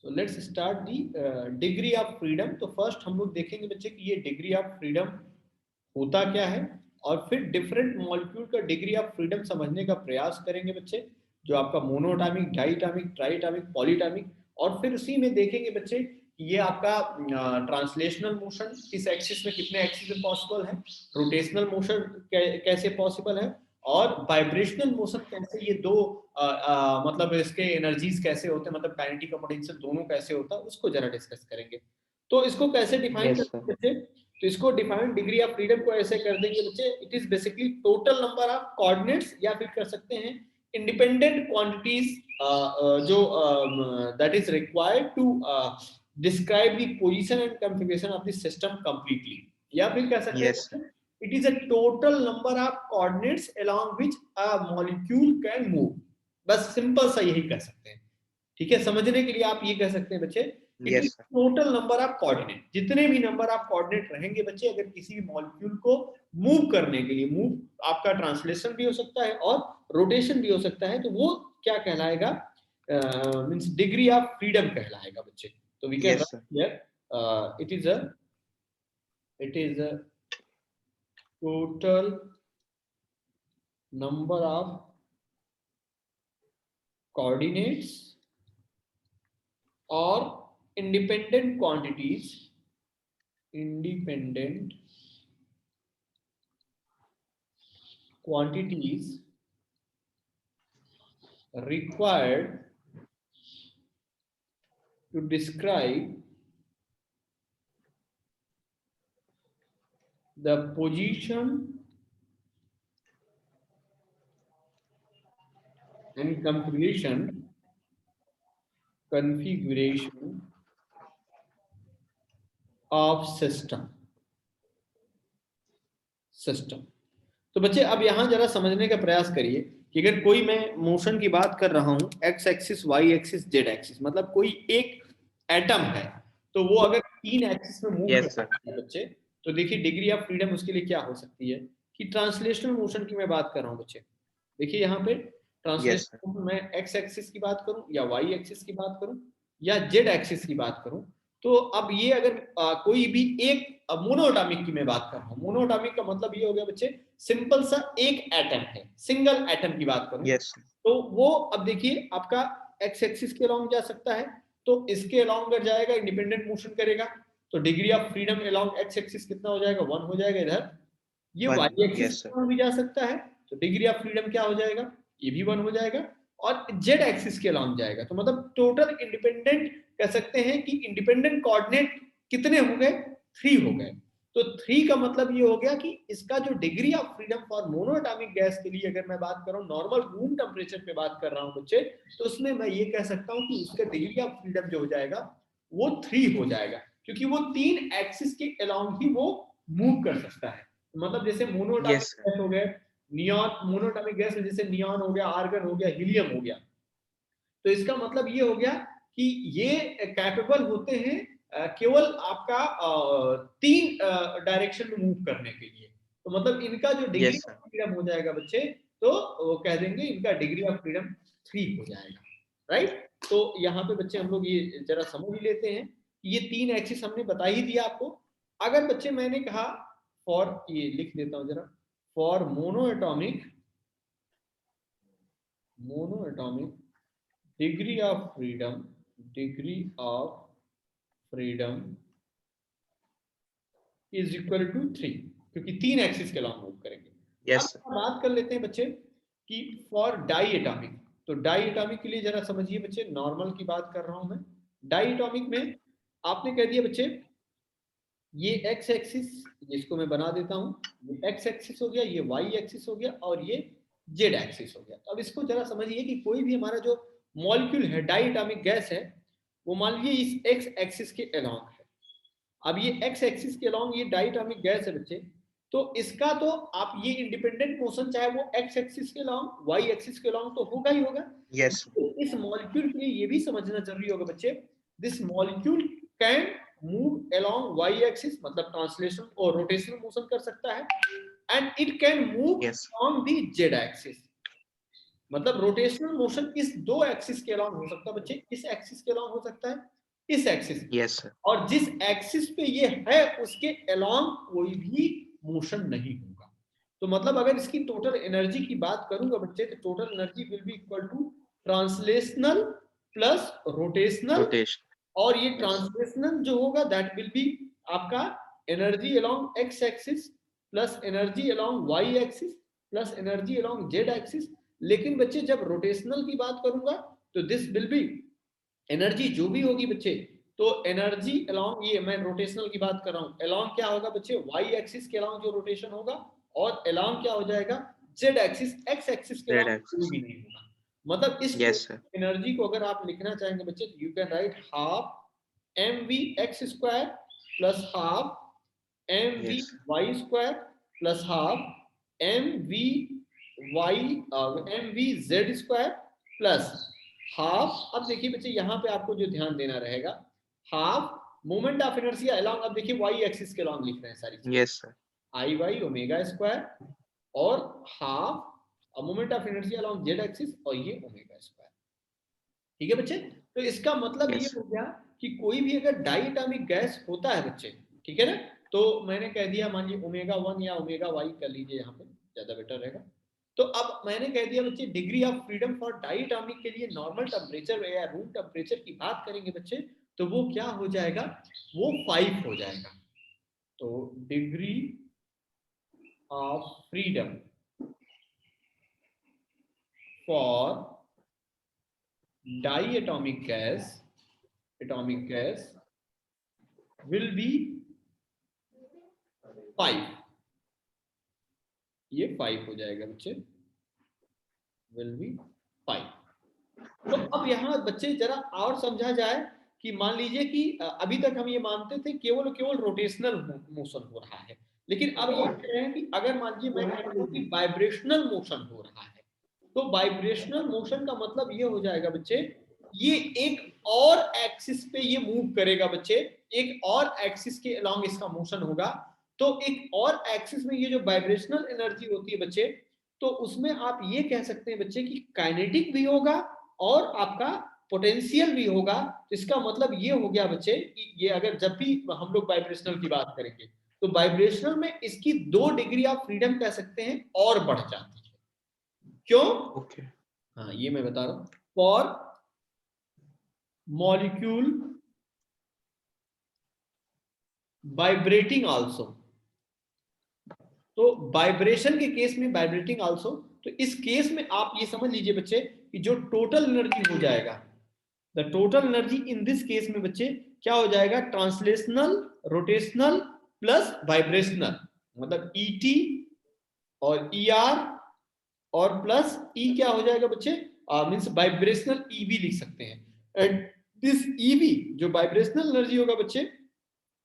So let's start the degree of freedom. तो first हम लोग देखेंगे बच्चे कि ये degree of freedom होता क्या है, और फिर डिफरेंट मॉलिक्यूल का डिग्री ऑफ फ्रीडम समझने का प्रयास करेंगे बच्चे, जो आपका मोनोएटॉमिक, डाइएटॉमिक, ट्राइएटॉमिक, पॉलीएटॉमिक, और फिर उसी में देखेंगे बच्चे कि ये आपका ट्रांसलेशनल मोशन किस एक्सिस में, कितने एक्सिस में पॉसिबल है, रोटेशनल मोशन कैसे पॉसिबल है, और वाइब्रेशनल मोशन कैसे, ये दो मतलब इसके एनर्जीज कैसे होते हैं, मतलब काइनेटिक और पोटेंशियल दोनों कैसे होता है, उसको जरा डिस्कस करेंगे। तो इसको कैसे डिफाइन Yes, करते हैं बच्चे, तो इसको डिफाइन डिग्री ऑफ फ्रीडम को ऐसे कर देंगे बच्चे, it is basically total number of coordinates, या फिर कर सकते हैं इंडिपेंडेंट क्वांटिटीज जो that is required to describe the position and configuration of the system completely, या फिर कह सकते yes, हैं it is a total number of coordinates along which a molecule can move. बस सिंपल सा यही कह सकते हैं, ठीक है। समझने के लिए आप ये कह सकते हैं बच्चे, it is yes, total number of coordinate, जितने भी नंबर ऑफ कोऑर्डिनेट रहेंगे बच्चे, अगर किसी भी मॉलिक्यूल को मूव करने के लिए, मूव आपका ट्रांसलेशन भी हो सकता है और रोटेशन भी हो सकता है, तो वो क्या कहलाएगा, मींस डिग्री ऑफ फ्रीडम कहलाएगा बच्चे। तो we can yes, sir. Right here it is a total number of coordinates or independent quantities, independent quantities required to describe the position and configuration of system। तो बच्चे अब यहां जरा समझने का प्रयास करिए कि अगर कोई मैं मोशन की बात कर रहा हूं, X axis, Y axis, Z axis, मतलब कोई एक एटम है, तो वो अगर तीन एक्सिस में मूव Yes, करता sir. है बच्चे, तो देखिए डिग्री ऑफ फ्रीडम उसके लिए क्या हो सकती है, कि ट्रांसलेशनल मोशन की मैं बात कर रहा हूं बच्चे। देखिए यहाँ पे Yes, sir. ट्रांसलेशन मैं एक्स एक्सिस की बात करूं, या वाई एक्सिस की बात करूं, या जेड एक्सिस की बात करूं, तो अब ये अगर कोई भी एक मोनोएटॉमिक की मैं बात कर रहा हूं, मोनोएटॉमिक का मतलब ये हो गया बच्चे सिंपल सा एक एटम है, सिंगल एटम की बात करूं, Yes, sir. तो वो अब देखिए आपका एक्स एक्सिस के अलोंग जा सकता है, तो इसके अलोंग अगर जाएगा इंडिपेंडेंट मोशन करेगा, तो degree of freedom along X axis कितना हो जाएगा, 1 हो जाएगा इधर। ये One. Y axis Yes, sir. भी जा सकता है, तो डिग्री ऑफ फ्रीडम क्या हो जाएगा, ये भी 1 हो जाएगा, और जेड एक्सिस के अलोंग जाएगा, तो मतलब टोटल इंडिपेंडेंट कह सकते हैं कि इंडिपेंडेंट कोऑर्डिनेट कितने हो गए, 3 हो गए। तो 3 का मतलब ये हो गया कि इसका जो degree of freedom for monoatomic gas के लिए अगर मैं बात कर रहा हूँ, नॉर्मल रूम टेम्परेचर पे बात कर रहा हूँ बच्चे, तो उसमें मैं ये कह सकता हूँ कि उसका डिग्री ऑफ फ्रीडम जो हो जाएगा वो 3 हो जाएगा, क्योंकि वो 3 एक्सिस के अलोंग ही वो मूव कर सकता है। मतलब जैसे मोनोएटॉमिक Yes, sir. गैस हो गए, नियॉन, मोनोएटॉमिक गैस में जैसे नियॉन हो गया, आर्गन हो गया, हीलियम हो गया, तो इसका मतलब ये हो गया कि ये कैपेबल होते हैं केवल आपका 3 डायरेक्शन में मूव करने के लिए। तो मतलब इनका जो degree Yes, of sir. Freedom हो जाएगा बच्चे, तो वो कह देंगे इनका डिग्री ऑफ फ्रीडम 3 हो जाएगा, राइट। तो यहाँ पे बच्चे हम लोग ये जरा समझ ही लेते हैं कि ये 3 एक्सिस हमने बता ही दिया आपको। अगर बच्चे मैंने कहा फॉर, ये लिख देता हूँ जरा, for monoatomic degree of freedom is equal to 3, क्योंकि 3 एक्सिस के अलोंग मूव करेंगे। अब Yes, sir. बात कर लेते हैं बच्चे कि फॉर डाई एटॉमिक, तो डाई एटॉमिक के लिए जरा समझिए बच्चे, नॉर्मल की बात कर रहा हूं मैं। डाई एटॉमिक में आपने कह दिया बच्चे ये एक्स एक्सिस, जिसको मैं बना देता हूं, ये एक्स एक्सिस हो गया, ये वाई एक्सिस हो गया, और ये जेड एक्सिस हो गया। अब इसको जरा समझिए कि कोई भी हमारा जो मॉलिक्यूल है, डाई एटॉमिक गैस है, वो मान लीजिए इस एक्स एक्सिस के अलोंग है। अब ये एक्स एक्सिस के अलोंग ये डाई एटॉमिक गैस है बच्चे, तो इसका तो आप ये इंडिपेंडेंट मोशन चाहे वो एक्स एक्सिस के अलोंग, वाई एक्सिस के अलोंग तो होगा ही होगा। Yes, sir. तो इस मॉलिक्यूल के लिए ये भी समझना जरूरी होगा बच्चे, this molecule can move along Y axis, मतलब ट्रांसलेशन और रोटेशनल मोशन कर सकता है, and it can move Yes, on the Z axis. मतलब रोटेशनल मोशन इस दो एक्सिस के अलाउंग हो सकता है बच्चे, इस एक्सिस के अलाउंग हो सकता है, इस एक्सिस, यस सर, और जिस एक्सिस पे ये है उसके अलोंग कोई भी मोशन नहीं होगा। तो मतलब अगर इसकी टोटल एनर्जी की बात करूंगा बच्चे, तो total energy will be equal to translational plus rotational, rotation, और ये यस, ट्रांसलेशनल जो होगा दैट विल बी आपका energy along X axis plus energy along Y axis plus energy along Z axis. लेकिन बच्चे जब रोटेशनल की बात करूंगा तो दिस विल बी एनर्जी जो भी होगी बच्चे, तो एनर्जी अलोंग, ये मैं रोटेशनल की बात कर रहा हूं, अलोंग क्या होगा बच्चे, वाई एक्सिस के अलोंग जो रोटेशन होगा, और अलोंग क्या हो जाएगा, जेड एक्सिस, एक्स एक्सिस के जेड अलोंग कोई एक्सिस, भी नहीं होगा। मतलब इस यस सर, एनर्जी को अगर आप लिखना चाहेंगे बच्चे, तो you can write half M V X square plus half M V yes, Y square plus half M V Y M V Z square plus half, अब देखिए बच्चे यहाँ पे आपको जो ध्यान देना रहेगा, half moment of inertia along, अब देखिए वाई एक्सिस के अलोंग लिख रहे हैं सारी चीजें, यस सर, आई वाई ओमेगा स्क्वायर, और half moment of inertia along Z axis, और ये ओमेगा स्क्वायर। ठीक है बच्चे, तो इसका मतलब ये यस, हो गया कि कोई भी अगर डाइएटॉमिक गैस होता है बच्चे, ठीक है ना, तो मैंने कह दिया, मान लीजिए ओमेगा 1 या ओमेगा वाई कर लीजिए, यहाँ पे ज्यादा बेटर रहेगा। तो अब मैंने कह दिया बच्चे, degree of freedom for diatomic के लिए नॉर्मल टेम्परेचर या रूम टेम्परेचर की बात करेंगे बच्चे, तो वो क्या हो जाएगा, वो 5 हो जाएगा। तो degree of freedom for diatomic gas, atomic gas will be 5, ये 5 हो जाएगा बच्चे, will be 5। तो अब यहाँ बच्चे जरा और समझा जाए कि मान लीजिए कि अभी तक हम ये मानते थे केवल केवल रोटेशनल मोशन हो रहा है, लेकिन अब ये कह रहे हैं कि अगर मान लीजिए मैं कह दूं कि वाइब्रेशनल मोशन हो रहा है, तो वाइब्रेशनल मोशन का मतलब ये हो जाएगा बच्चे, ये एक और एक्सिस पे ये मूव करेगा बच्चे, एक और एक्सिस के अलोंग इसका मोशन होगा। तो एक और एक्सिस में ये जो वाइब्रेशनल एनर्जी होती है बच्चे, तो उसमें आप ये कह सकते हैं बच्चे कि काइनेटिक भी होगा और आपका पोटेंशियल भी होगा। तो इसका मतलब ये हो गया बच्चे कि ये अगर जब भी हम लोग वाइब्रेशनल की बात करेंगे, तो वाइब्रेशनल में इसकी 2 डिग्री ऑफ फ्रीडम कह सकते हैं और बढ़ जाती है। क्यों? ओके, हाँ ये मैं बता रहा हूं, फॉर मॉलिक्यूल वाइब्रेटिंग आल्सो, तो वाइब्रेशन के केस में वाइब्रेटिंग आल्सो, तो इस केस में आप ये समझ लीजिए बच्चे कि जो टोटल एनर्जी हो जाएगा, the total energy in this case में बच्चे क्या हो जाएगा, ट्रांसलेशनल रोटेशनल प्लस वाइब्रेशनल, मतलब ईटी और ईआर और प्लस ई क्या हो जाएगा बच्चे, मींस वाइब्रेशनल ईवी लिख सकते हैं। एंड दिस ईवी जो वाइब्रेशनल एनर्जी होगा बच्चे,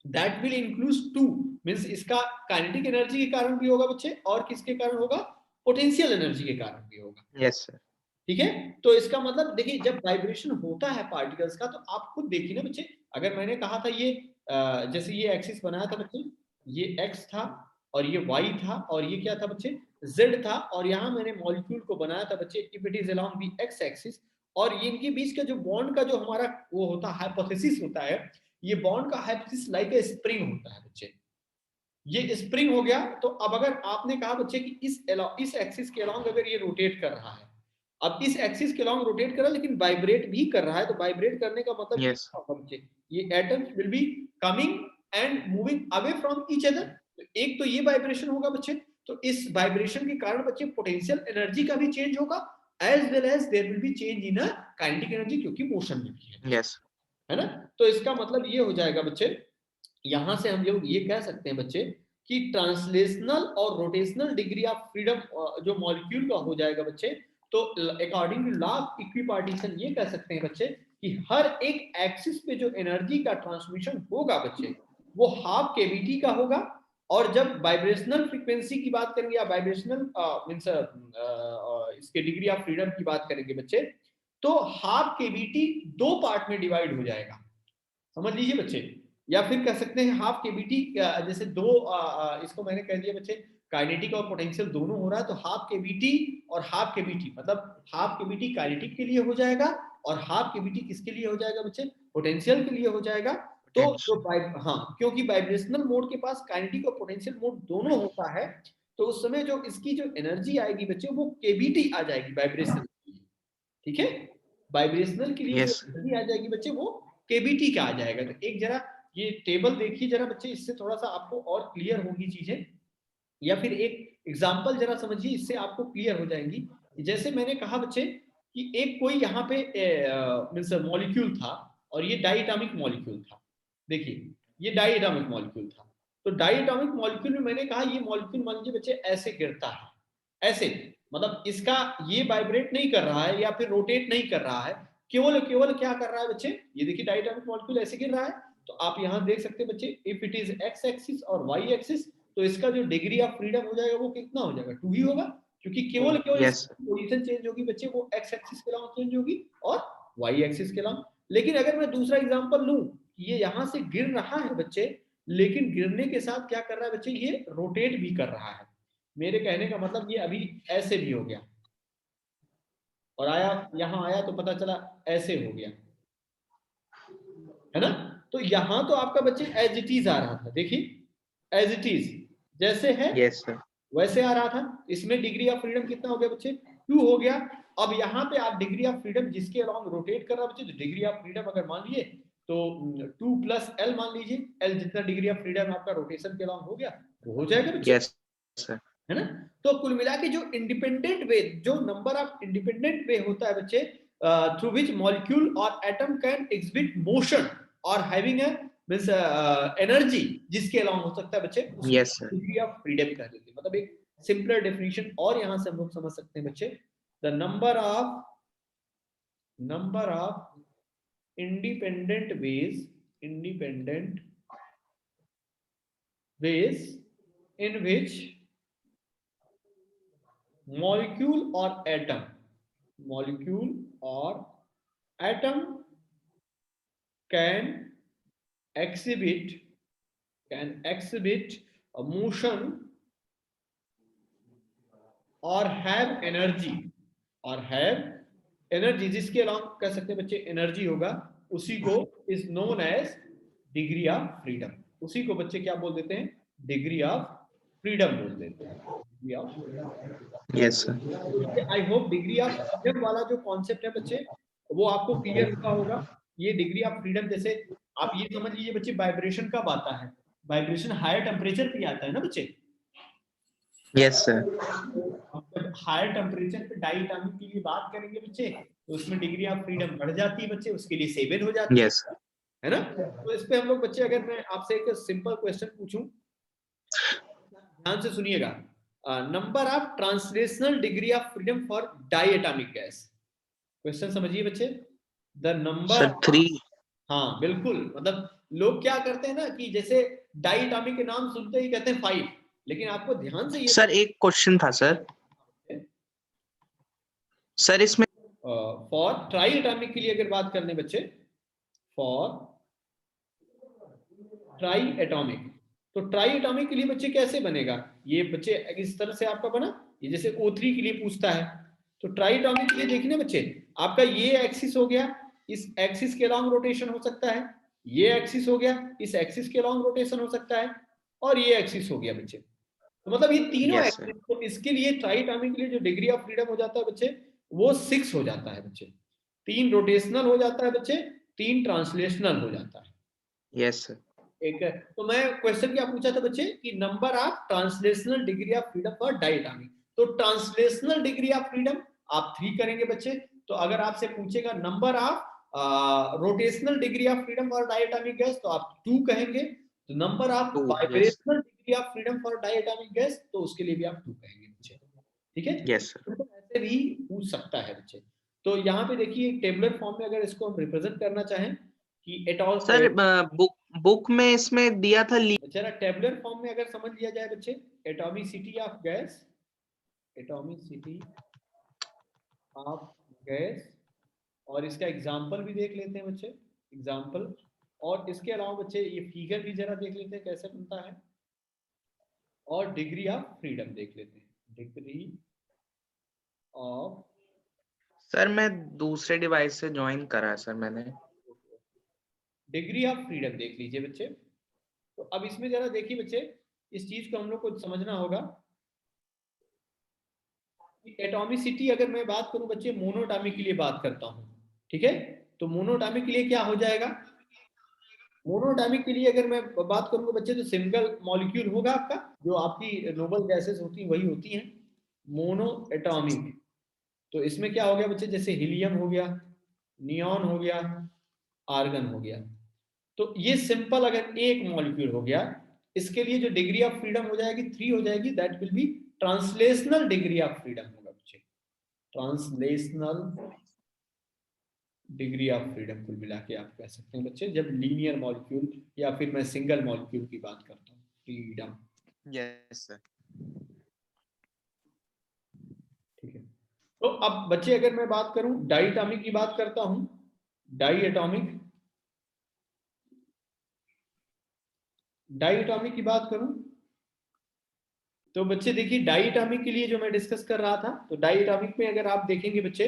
that will include to, means इसका काइनेटिक एनर्जी के कारण भी होगा बच्चे, और किसके कारण होगा, पोटेंशियल एनर्जी के कारण भी होगा। यस सर, ठीक है, तो इसका मतलब देखिए जब वाइब्रेशन होता है पार्टिकल्स का, तो आप खुद देखिए ना बच्चे, अगर मैंने कहा था ये जैसे ये एक्सिस बनाया था बच्चे, ये एक्स था और ये वाई था और ये क्या था बच्चे, जेड था, और यहाँ मैंने मॉलिक्यूल को बनाया था बच्चे, if it is along the x axis, और ये इनके बीच का जो बॉन्ड का जो हमारा वो होता है हाइपोथेसिस होता है, ये बॉन्ड का हाइपोथेसिस लाइक ए स्प्रिंग होता है बच्चे, ये स्प्रिंग हो गया। तो अब अगर आपने कहा बच्चे कि इस एक्सिस के अलोंग अगर ये रोटेट कर रहा है, अब इस एक्सिस के अलोंग रोटेट कर रहा है लेकिन वाइब्रेट भी कर रहा है, तो वाइब्रेट करने का मतलब ये यस, होगा बच्चे, ये atoms will be coming and moving away from each other. एक तो ये वाइब्रेशन होगा बच्चे, तो इस वाइब्रेशन के कारण बच्चे पोटेंशियल एनर्जी का भी चेंज होगा, as well as there will be change in kinetic energy, क्योंकि मोशन में भी है, यस, है ना। तो इसका मतलब ये हो जाएगा बच्चे, यहां से हम लोग ये कह सकते हैं बच्चे कि ट्रांसलेशनल और रोटेशनल डिग्री ऑफ फ्रीडम जो मॉलिक्यूल का हो जाएगा बच्चे, तो according to law of equipartition ये कह सकते हैं बच्चे कि हर एक एक्सिस पे जो एनर्जी का ट्रांसमिशन होगा बच्चे, वो हाफ केवीटी का होगा। और जब वाइब्रेशनल फ्रीक्वेंसी की बात करेंगे या वाइब्रेशनल मींस इसके डिग्री ऑफ फ्रीडम की बात करेंगे बच्चे, तो हाफ केवीटी 2 पार्ट में डिवाइड हो जाएगा, समझ लीजिए बच्चे। या फिर कह सकते हैं हाफ केवीटी, जैसे दो इसको मैंने कह दिया बच्चे काइनेटिक और पोटेंशियल दोनों हो रहा है, तो हाफ केवीटी और हाफ केवीटी, मतलब हाफ केवीटी काइनेटिक के लिए हो जाएगा और हाफ केवीटी किसके लिए हो जाएगा बच्चे, पोटेंशियल के लिए हो जाएगा। तो जो हाँ, क्योंकि वाइब्रेशनल मोड के पास काइनेटिक और पोटेंशियल मोड दोनों होता है, तो उस समय जो इसकी जो एनर्जी आएगी बच्चे वो केवीटी आ जाएगी वाइब्रेशनल के लिए, ठीक है। वाइब्रेशनल के लिए जो एनर्जी आ जाएगी बच्चे वो केवीटी का आ जाएगा। तो एक जरा ये टेबल देखिए जरा बच्चे, इससे थोड़ा सा आपको और क्लियर होगी चीजें, या फिर एक एग्जांपल जरा समझिए, इससे आपको क्लियर हो जाएंगी। जैसे मैंने कहा बच्चे कि एक कोई यहाँ पे मींस मॉलिक्यूल था और ये डाइएटॉमिक मॉलिक्यूल था। देखिए ये डाइएटॉमिक मॉलिक्यूल था, तो डाइएटॉमिक मॉलिक्यूल में मैंने कहा ये मॉलिक्यूल मान लीजिए बच्चे ऐसे गिरता है, ऐसे, मतलब इसका ये वाइब्रेट नहीं कर रहा है या फिर रोटेट नहीं कर रहा है, केवल केवल क्या कर रहा है बच्चे, ये देखिए डाइएटॉमिक मॉलिक्यूल ऐसे गिर रहा है। तो आप यहाँ देख सकते हैं बच्चे, if it is x axis और वाई एक्सिस, तो इसका जो डिग्री ऑफ फ्रीडम हो जाएगा वो कितना हो जाएगा, 2 ही होगा, क्योंकि केवल केवल पोजीशन चेंज होगी बच्चे, वो एक्स एक्सिस के अलॉन्ग चेंज होगी और वाई एक्सिस के अलॉन्ग। लेकिन अगर मैं दूसरा एग्जांपल लूं, ये यहां से गिर रहा है बच्चे, लेकिन गिरने के साथ क्या कर रहा है बच्चे, ये रोटेट भी कर रहा है। मेरे कहने का मतलब ये अभी ऐसे भी हो गया और आया, यहां आया तो पता चला ऐसे हो गया, है ना। तो यहां तो आपका बच्चे एज इट इज आ रहा था, देखिए एज इट इज जैसे है वैसे आ रहा था। इसमें डिग्री ऑफ फ्रीडम कितना हो गया बच्चे, 2 हो गया। अब यहाँ पे आप डिग्री ऑफ फ्रीडम जिसके अलॉन्ग रोटेट कर रहा है बच्चे, तो डिग्री ऑफ फ्रीडम अगर मान लिए तो 2 प्लस एल मान लीजिए, एल जितना डिग्री ऑफ फ्रीडम आपका रोटेशन के अलॉन्ग हो गया वो हो जाएगा बच्चे, है ना। तो कुल मिला के जो इंडिपेंडेंट वे, जो नंबर ऑफ इंडिपेंडेंट वे होता है बच्चे थ्रू विच मॉलिक्यूल और एटम कैन एग्जिबिट मोशन और हैविंग अ मींस एनर्जी, जिसके अलॉन्ग हो सकता है बच्चे, डिग्री ऑफ फ्रीडम कह देते हैं। मतलब एक सिंपलर डेफिनेशन और यहां से हम लोग समझ सकते हैं बच्चे, the number of independent ways in which molecule or atom can exhibit a motion or have energy जिसके अलॉन्ग कह सकते हैं बच्चे एनर्जी होगा, उसी को is known as degree of freedom. उसी को बच्चे क्या बोल देते हैं, डिग्री ऑफ फ्रीडम बोल देते हैं। Yes sir. I hope degree of freedom वाला जो कॉन्सेप्ट है बच्चे वो आपको क्लियर हुआ होगा। ये डिग्री ऑफ फ्रीडम, जैसे आप ये समझ लीजिए बच्चे, वाइब्रेशन कब आता है, वाइब्रेशन हायर टेम्परेचर पे आता है ना बच्चे। Yes sir. जब हायर टेम्परेचर पे डाइएटॉमिक के लिए बात करेंगे बच्चे, तो उसमें डिग्री ऑफ फ्रीडम बढ़ जाती है बच्चे, उसके लिए 7 हो जाती है, है ना। तो इस पे हम लोग बच्चे, अगर मैं आपसे एक सिंपल क्वेश्चन पूछूं, ध्यान से सुनिएगा, number of translational degree of freedom for diatomic gas. Question समझिए बच्चे, द नंबर 3। हाँ बिल्कुल, मतलब लोग क्या करते हैं ना कि जैसे डाइएटॉमिक के नाम सुनते ही कहते हैं 5, लेकिन आपको ध्यान से ये सर एक क्वेश्चन था सर इसमें फॉर ट्राइएटॉमिक के लिए अगर बात करने बच्चे, फॉर ट्राइएटॉमिक, तो ट्राइएटॉमिक के लिए बच्चे कैसे बनेगा ये बच्चे, इस तरह से आपका बना, ये जैसे O3 के लिए पूछता है, तो ट्राइएटॉमिक के लिए देखने बच्चे, आपका ये एक्सिस हो गया, इस एक्सिस के अलॉन्ग रोटेशन हो सकता है, ये एक्सिस हो गया, इस एक्सिस के अलॉन्ग रोटेशन हो सकता है, और ये एक्सिस हो गया बच्चे। तो मतलब ये तीनों एक्सिस, तो इसके लिए ट्राइएटॉमिक के लिए जो डिग्री ऑफ फ्रीडम हो जाता है बच्चे वो 6 हो जाता है बच्चे। 3 रोटेशनल हो जाता है बच्चे, 3 ट्रांसलेशनल हो जाता है। Yes sir. एक, तो मैं क्वेश्चन क्या पूछा था बच्चे कि number of translational degree of freedom for diatomic, तो ट्रांसलेशनल डिग्री ऑफ फ्रीडम आप 3 करेंगे बच्चे। तो अगर आपसे पूछेगा number of rotational degree of freedom for diatomic gas, तो आप 2 कहेंगे। तो number of vibrational degree of freedom for diatomic gas, तो उसके लिए भी आप 2 कहेंगे बच्चे, ठीक है। Yes sir. तो ऐसे भी पूछ सकता है बच्चे। तो यहाँ पे देखिए टेबुलर फॉर्म में अगर इसको हम रिप्रेजेंट करना चाहें कि एट ऑल, सर बुक में इसमें दिया था, जरा टेबुलर फॉर्म में अगर समझ लिया जाए बच्चे, atomicity of gas, atomicity of gas, और इसका एग्जांपल भी देख लेते हैं बच्चे, एग्जांपल, और इसके अलावा बच्चे ये फिगर भी जरा देख लेते हैं कैसे बनता है। और डिग्री ऑफ फ्रीडम देख लेते हैं। डिग्री ऑफ, सर मैं दूसरे डिवाइस से ज्वाइन करा है सर मैंने। डिग्री ऑफ फ्रीडम देख लीजिए बच्चे। तो अब इसमें जरा देखिए बच्चे, इस चीज को हम लोग को समझना होगा कि एटॉमिसिटी अगर मैं बात करूं बच्चे, मोनोटॉमिक के लिए बात करता हूं, ठीक है। तो मोनोटॉमिक के लिए क्या हो जाएगा, मोनोटॉमिक के लिए अगर मैं बात करूंगा बच्चे, तो सिंगल मॉलिक्यूल होगा आपका, जो आपकी नोबल गैसेस होती हैं वही होती हैं मोनो एटॉमिक। तो इसमें क्या हो गया बच्चे, जैसे हीलियम हो गया, नियॉन हो गया, आर्गन हो गया। तो ये सिंपल अगर एक मॉलिक्यूल हो गया, इसके लिए जो डिग्री ऑफ फ्रीडम हो जाएगी 3 हो जाएगी, that will B translational degree of freedom होगा बच्चे। ट्रांसलेशनल डिग्री ऑफ फ्रीडम कुल मिला के आप कह सकते हैं बच्चे, जब लीनियर मॉलिक्यूल या फिर मैं सिंगल मॉलिक्यूल की बात करता हूँ, फ्रीडम। Yes sir. ठीक है। तो अब बच्चे अगर मैं बात करूं डाइटॉमिक की बात करता हूं, डाइएटॉमिक, डाइएटॉमिक की बात करूं तो बच्चे देखिए, डाइएटॉमिक के लिए जो मैं डिस्कस कर रहा था, तो डाइएटॉमिक में अगर आप देखेंगे बच्चे,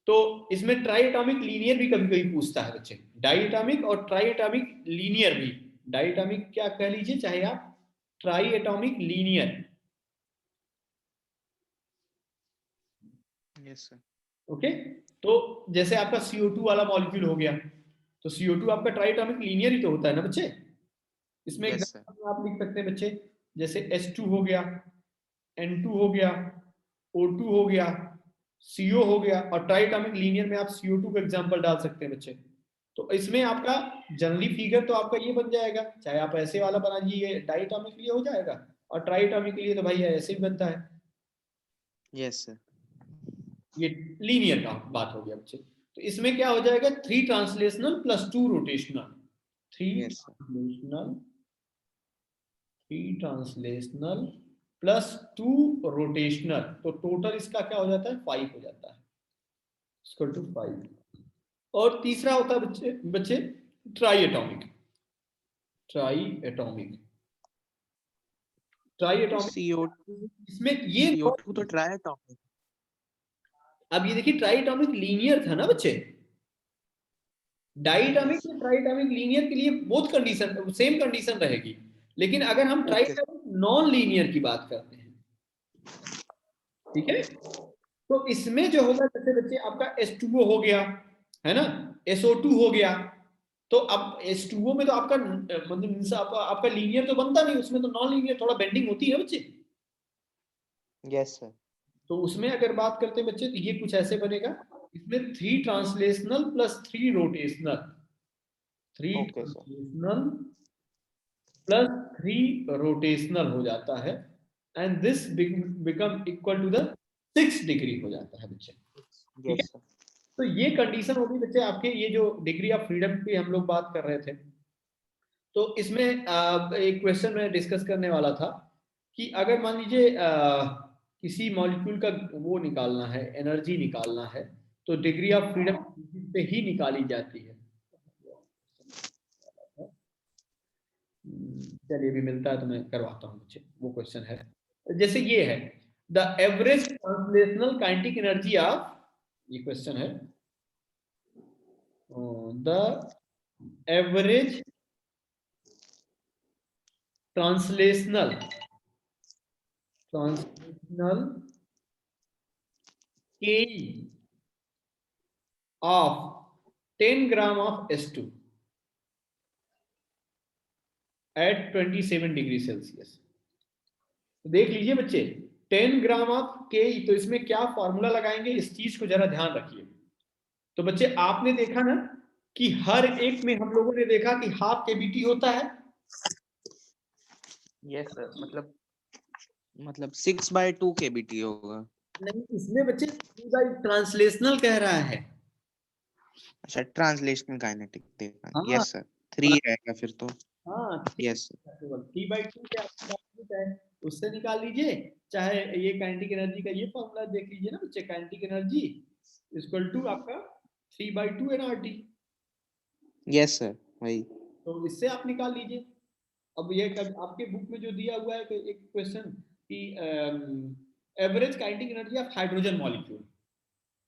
तो इसमें ट्राइएटॉमिक लीनियर भी कभी कभी पूछता है बच्चे, डाइएटॉमिक और ट्राइएटॉमिक लीनियर भी। डाइएटॉमिक क्या कह लीजिए चाहे आप, triatomic linear. Yes sir. Okay. तो जैसे आपका CO2 वाला मॉलिक्यूल हो गया, तो CO2 आपका ट्राइएटॉमिक लीनियर ही तो होता है ना बच्चे। इसमें यस सर। एग्जांपल आप लिख सकते हैं बच्चे, जैसे H2 हो गया, N2 हो गया, O2 हो गया, CO हो गया, और ट्राइएटॉमिक लीनियर में आप CO2 का एग्जांपल डाल सकते हैं बच्चे। तो इसमें आपका जनरली फिगर तो आपका ये बन जाएगा, चाहे आप ऐसे वाला बना दीजिए, डाइएटॉमिक के लिए हो जाएगा, और ट्राइएटॉमिक के लिए तो भाई ऐसे ही बनता है। Yes sir. ये लीनियर का बात हो गया बच्चे। तो इसमें क्या हो जाएगा, 3 translational plus 2 rotational, 3 yes sir. Translational, 3 translational plus 2 rotational, तो टोटल इसका क्या हो जाता है, 5 हो जाता है, इक्वल टू 5। और तीसरा होता है बच्चे बच्चे try atomic, try atomic, try तो एटॉमिक। CO2, इसमें ये CO2 तो ट्राइएटॉमिक। अब ये देखिए, ट्राई एटॉमिक लीनियर था ना बच्चे, डाइएटॉमिक यस। और ट्राइएटॉमिक लीनियर के लिए बोथ कंडीशन सेम कंडीशन रहेगी, लेकिन अगर हम ओके। ट्राइएटॉमिक नॉन लीनियर की बात करते हैं, ठीक है, तो इसमें जो होगा, जैसे बच्चे आपका H2O हो गया, है ना, SO2 हो गया, तो अब H2O में तो आपका मतलब आपका लीनियर तो बनता नहीं, उसमें तो नॉन लीनियर थोड़ा बेंडिंग होती है बच्चे। Yes sir. तो उसमें अगर बात करते हैं बच्चे, तो ये कुछ ऐसे बनेगा, इसमें 3 translational plus 3 rotational, 3 okay sir. Translational plus 3 rotational हो जाता है, and this become equal to the 6 degree हो जाता है बच्चे। ठीक है। Yes sir. तो ये कंडीशन होगी बच्चे आपके, ये जो डिग्री ऑफ फ्रीडम की हम लोग बात कर रहे थे, तो इसमें एक क्वेश्चन मैं डिस्कस करने वाला था कि अगर मान लीजिए किसी मॉलिक्यूल का वो निकालना है, एनर्जी निकालना है, तो डिग्री ऑफ फ्रीडम पे ही निकाली जाती है। चलिए भी मिलता है तो मैं करवाता हूँ बच्चे, वो क्वेश्चन है, जैसे ये है, the average translational kinetic energy of, ये क्वेश्चन है, the average translational Ke of 10 gram of S2 at 27 degree Celsius. तो देख लीजिए बच्चे, 10 ग्राम ऑफ के, तो इसमें क्या फॉर्मूला लगाएंगे, इस चीज को जरा ध्यान रखिए। तो बच्चे आपने देखा ना कि हर एक में हम लोगों ने देखा कि हाफ केबीटी होता है। Yes sir. मतलब 6/2 KBT होगा। नहीं, इसमें बच्चे ट्रांसलेशनल कह रहा है। अच्छा, ट्रांसलेशनल काइनेटिक देखा। हाँ, यस सर। 3 रहेगा फिर तो। हाँ, यस सर। 3/2 क्या है, उससे निकाल लीजिए, चाहे ये काइनेटिक एनर्जी का ये फॉर्मूला देख लीजिए ना बच्चे, काइनेटिक एनर्जी इक्वल टू आपका 3/2 nRT, यस सर। वही। तो इससे आप निकाल लीजिए। अब ये आपके बुक में जो दिया हुआ है कि एक क्वेश्चन कि average kinetic energy of hydrogen molecule,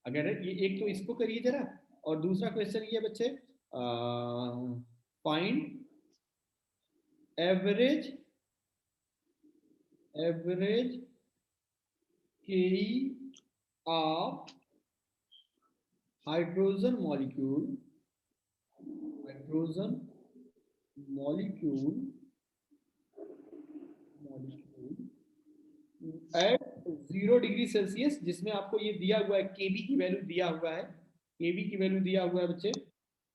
अगर ये एक तो इसको करिए जरा, और दूसरा क्वेश्चन ये बच्चे, फाइंड एवरेज के of hydrogen molecule eight 0 degree Celsius, जिसमें आपको ये दिया हुआ है, केबी की वैल्यू दिया हुआ है, केबी की वैल्यू दिया हुआ है बच्चे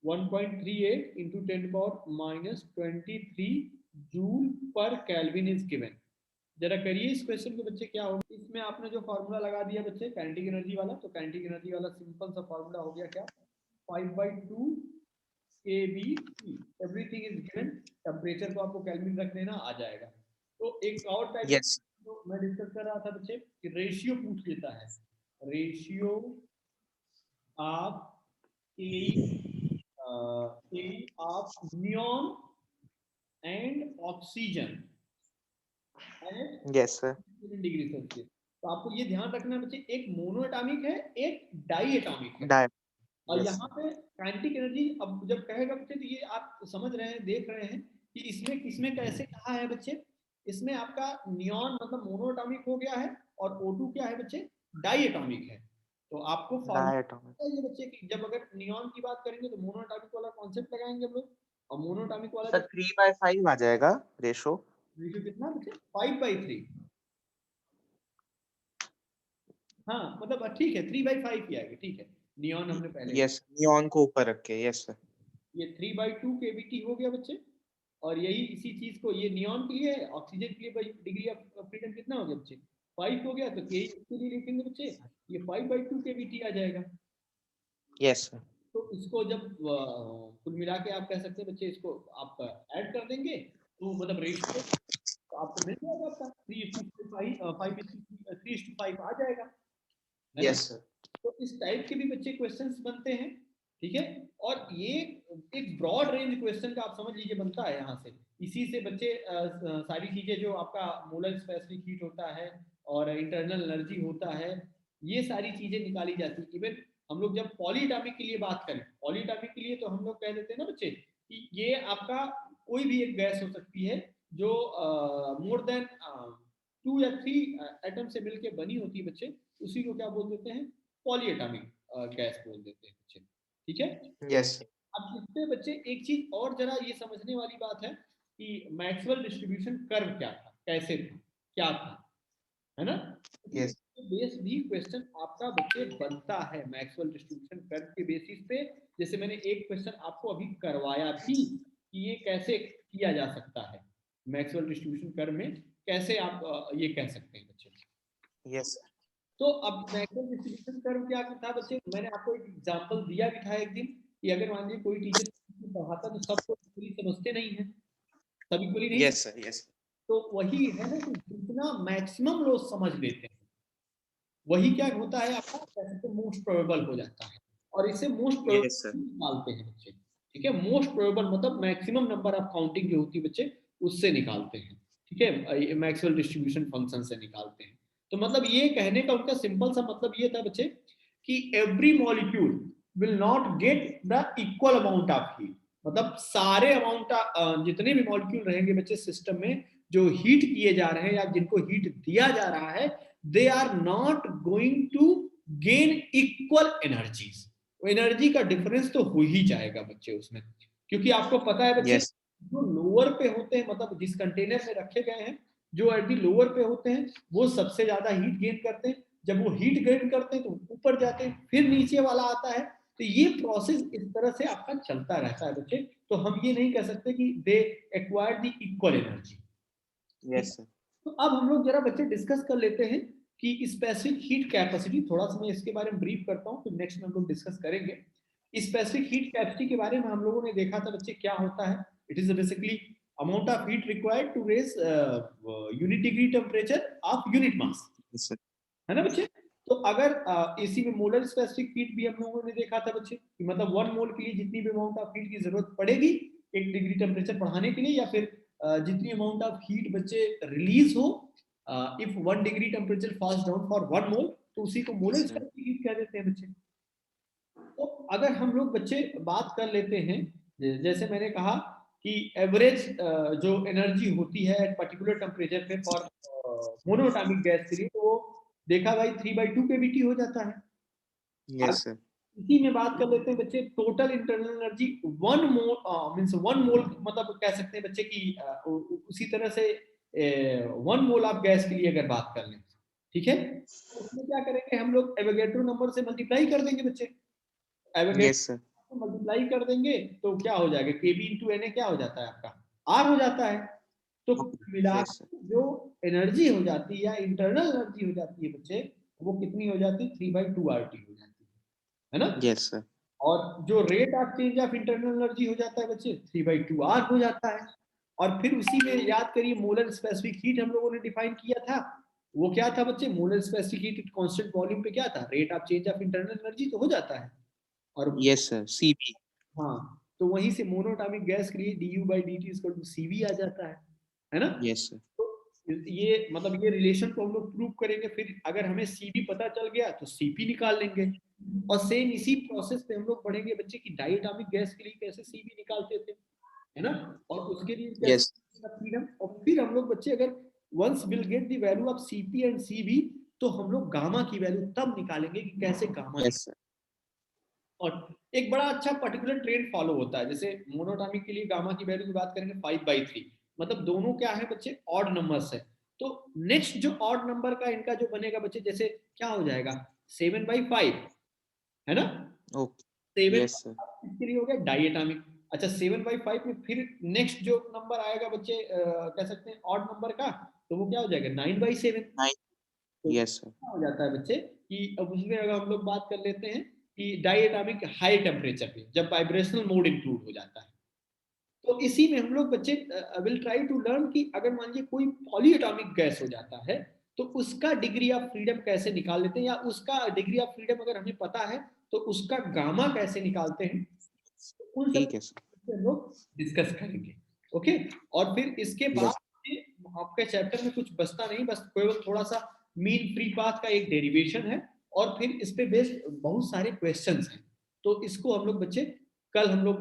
1.38 इंटू 10⁻⁻23 जूल पर केल्विन इज गिवन। जरा करिए इस क्वेश्चन को बच्चे, क्या होगा इसमें। आपने जो फॉर्मूला लगा दिया बच्चे काइनेटिक एनर्जी वाला, तो काइनेटिक एनर्जी वाला सिंपल सा फॉर्मूला हो गया क्या, 5/2 kB, everything is given, temperature को आपको केल्विन रख देना, आ जाएगा। तो एक और टाइप यस जो मैं डिस्कस कर रहा था बच्चे कि रेशियो पूछ लेता है, ratio of K of neon and oxygen at yes sir degree Celsius. तो आपको ये ध्यान रखना है बच्चे, एक मोनो एटॉमिक है, एक डाई एटॉमिक है। डाय और यस यहाँ पे काइनेटिक एनर्जी अब जब कहेगा बच्चे, तो ये आप समझ रहे हैं, देख रहे हैं कि इसमें किसमें कैसे कहा है बच्चे, इसमें आपका नियॉन मतलब मोनो एटॉमिक हो गया है, और O2 क्या है बच्चे, डाई एटॉमिक है। तो आपको डाय फॉर्मूला ये बच्चे कि जब अगर नियॉन की बात करेंगे तो मोनो एटॉमिक वाला कॉन्सेप्ट लगाएंगे हम लोग, और मोनो एटॉमिक वाला सर जब 3/5 आ जाएगा रेशो। रेशियो कितना बच्चे 5/3, हाँ मतलब ठीक है 3/5 ही आएगा, ठीक है, नियॉन हमने पहले लिया। यस नियॉन को ऊपर रख के यस सर। ये 3/2 केवीटी हो गया बच्चे, और यही इसी चीज को ये नियॉन के लिए है, ऑक्सीजन के लिए डिग्री ऑफ फ्रीडम कितना हो गया बच्चे 5 हो गया, तो के इसके लिए लिखेंगे बच्चे ये 5/2 केवीटी आ जाएगा। यस सर तो इसको जब कुल मिला के आप कह सकते हैं बच्चे, इसको आप ऐड कर देंगे तो मतलब रेशियो तो आपको मिल जाएगा, आपका 3:5 आ जाएगा, है ना। यस सर तो इस टाइप के भी बच्चे क्वेश्चंस बनते हैं, ठीक है। और ये एक ब्रॉड रेंज क्वेश्चन का आप समझ लीजिए बनता है यहाँ से, इसी से बच्चे सारी चीजें जो आपका मोलर स्पेसिफिक हीट होता है और इंटरनल एनर्जी होता है, ये सारी चीजें निकाली जाती है। इवन हम लोग जब पॉलीएटॉमिक के लिए बात करें, पॉलीएटॉमिक के लिए तो हम लोग कह देते हैं ना बच्चे कि ये आपका कोई भी एक गैस हो सकती है जो मोर देन 2 या 3 एटम से मिलकर बनी होती है बच्चे, उसी को क्या बोल देते हैं, पॉलीएटॉमिक गैस बोल देते हैं बच्चे, ठीक है। यस अब इससे बच्चे एक चीज और जरा ये समझने वाली बात है कि मैक्सवेल डिस्ट्रीब्यूशन कर्व क्या था, कैसे था, क्या था, है ना। यस बेस भी क्वेश्चन आपका बच्चे बनता है मैक्सवेल डिस्ट्रीब्यूशन कर्व के बेसिस पे। जैसे मैंने एक क्वेश्चन आपको अभी करवाया भी कि ये कैसे किया जा सकता है, मैक्सवेल डिस्ट्रीब्यूशन कर्व में कैसे आप ये कह सकते हैं बच्चे। यस तो अब मैक्सवेल डिस्ट्रीब्यूशन कर्व क्या था बच्चे, मैंने आपको एक एग्जांपल दिया भी था एक दिन कि अगर मान लीजिए कोई टीचर पढ़ाता तो सबको इक्वली समझते नहीं है, सब इक्वली नहीं यस सर यस तो वही है ना कि जितना मैक्सिमम लोग समझ लेते हैं वही क्या होता है आपका कैसे मोस्ट प्रोबेबल हो जाता है, और इसे मोस्ट यस सर प्रोबेबल निकालते हैं बच्चे, ठीक है। मोस्ट प्रोबेबल मतलब मैक्सिमम नंबर ऑफ काउंटिंग जो होती है बच्चे उससे निकालते हैं, ठीक है, मैक्सवेल डिस्ट्रीब्यूशन फंक्शन से निकालते हैं। तो मतलब ये कहने का उनका सिंपल सा मतलब ये था बच्चे कि every molecule will not get the equal amount of heat, मतलब सारे अमाउंट जितने भी मॉलिक्यूल रहेंगे बच्चे सिस्टम में जो हीट किए जा रहे हैं या जिनको हीट दिया जा रहा है, they are not going to gain equal energies, energy का डिफरेंस तो हो ही जाएगा बच्चे उसमें, क्योंकि आपको पता है बच्चे यस जो लोअर पे होते हैं मतलब जिस कंटेनर में रखे गए हैं, जो एट दी लोअर पे होते हैं वो सबसे ज्यादा हीट गेन करते हैं, जब वो हीट गेन करते हैं तो ऊपर जाते हैं, फिर नीचे वाला आता है। तो ये प्रोसेस इस तरह से आपका चलता रहता है बच्चे। तो हम ये नहीं कह सकते कि they acquire the equal energy. Yes sir तो अब हम लोग जरा बच्चे डिस्कस कर लेते हैं कि स्पेसिफिक हीट कैपेसिटी, थोड़ा सा मैं इसके बारे में ब्रीफ करता हूँ, फिर नेक्स्ट में हम लोग डिस्कस करेंगे। स्पेसिफिक हीट कैपेसिटी के बारे में हम लोगों ने देखा था बच्चे क्या होता है, it is basically amount of heat required to raise unit degree temperature of unit mass, yes sir है ना बच्चे। तो अगर एसी में मोलर स्पेसिफिक हीट भी हम लोगों ने देखा था बच्चे कि मतलब 1 मोल के लिए जितनी भी अमाउंट ऑफ हीट की जरूरत पड़ेगी 1 डिग्री टेम्परेचर बढ़ाने के लिए या फिर जितनी अमाउंट ऑफ हीट बच्चे रिलीज हो, if 1 degree temperature falls down for 1 मोल, तो उसी को मोलर स्पेसिफिक हीट कह देते हैं बच्चे। तो अगर हम लोग बच्चे बात कर लेते हैं, जैसे मैंने कहा कि एवरेज जो एनर्जी होती है एट पर्टिकुलर टेम्परेचर पे फॉर मोनोटॉमिक गैस के लिए, तो वो देखा भाई 3/2 केबीटी हो जाता है। Yes sir. इसी में बात कर लेते हैं बच्चे, टोटल इंटरनल एनर्जी 1 मोल मींस 1 मोल, मतलब कह सकते हैं बच्चे कि उसी तरह से 1 मोल ऑफ गैस के लिए अगर बात कर लें, ठीक है, तो उसमें क्या करेंगे हम लोग, एवोगैड्रो नंबर से मल्टीप्लाई कर देंगे बच्चे। Yes sir. एवोगैड्रो मल्टीप्लाई कर देंगे तो क्या हो जाएगा, केबी इंटू एन ए क्या हो जाता है आपका, आर हो जाता है। तो मिला यस सर। जो एनर्जी हो जाती है या इंटरनल एनर्जी हो जाती है बच्चे, वो कितनी हो जाती है, 3/2 आर टी हो जाती है ना। Yes sir. और जो rate of change of internal energy हो जाता है बच्चे, 3/2 आर हो जाता है। और फिर उसी में याद करिए मोलर स्पेसिफिक हीट हम लोगों ने डिफाइन किया था, वो क्या था बच्चे, molar specific heat constant volume पे क्या था, rate of change of internal energy तो हो जाता है। और यस सर। सीबी। हाँ, तो वहीं से मोनोटॉमिक गैस के लिए du/dt CV आ जाता है ना। Yes sir. तो ये मतलब ये रिलेशन को हम लोग प्रूव करेंगे, फिर अगर हमें सीबी पता चल गया तो सीपी निकाल लेंगे। और सेम इसी प्रोसेस पे हम लोग पढ़ेंगे बच्चे की डायटोमिक गैस के लिए कैसे सीबी निकालते थे, है ना। और उसके लिए यस। कैसे फ्रीडम, और फिर हम लोग बच्चे अगर once will get the value of CP and CB, तो हम लोग गामा की वैल्यू तब निकालेंगे कि कैसे गामा। Yes sir. और एक बड़ा अच्छा पर्टिकुलर ट्रेंड फॉलो होता है, जैसे मोनोटॉमिक के लिए गामा की वैल्यू की बात करेंगे 5/3, मतलब दोनों क्या है बच्चे, ऑड नंबर्स है। तो नेक्स्ट जो ऑड नंबर का इनका जो बनेगा बच्चे, जैसे क्या हो जाएगा, 7/5, है ना। ओके। 7 yes sir. इसके लिए हो गया डायटोमिक। अच्छा 7/5 में फिर नेक्स्ट जो नंबर आएगा बच्चे, कह सकते हैं ऑड नंबर का, तो वो क्या हो जाएगा, 9/7। 9। तो यस सर। क्या हो जाता है बच्चे कि अब उसमें अगर हम लोग बात कर लेते हैं कि डायटोमिक हाई टेम्परेचर पे जब वाइब्रेशनल मोड इंक्लूड हो जाता है, तो इसी में हम लोग बच्चे विल ट्राई टू लर्न कि अगर मान लीजिए कोई पॉलीएटॉमिक गैस हो जाता है, तो उसका डिग्री ऑफ फ्रीडम कैसे निकाल लेते हैं, या उसका डिग्री ऑफ फ्रीडम अगर हमें पता है तो उसका गामा कैसे निकालते हैं, तो उन सब ठीक है सर। हम लोग डिस्कस करेंगे। ओके। और फिर इसके बाद यस। आपके चैप्टर में कुछ बचता नहीं, बस केवल थोड़ा सा मीन फ्री पाथ का एक डेरिवेशन है, और फिर इस पे बेस्ड बहुत सारे क्वेश्चंस हैं। तो इसको हम लोग बच्चे कल हम लोग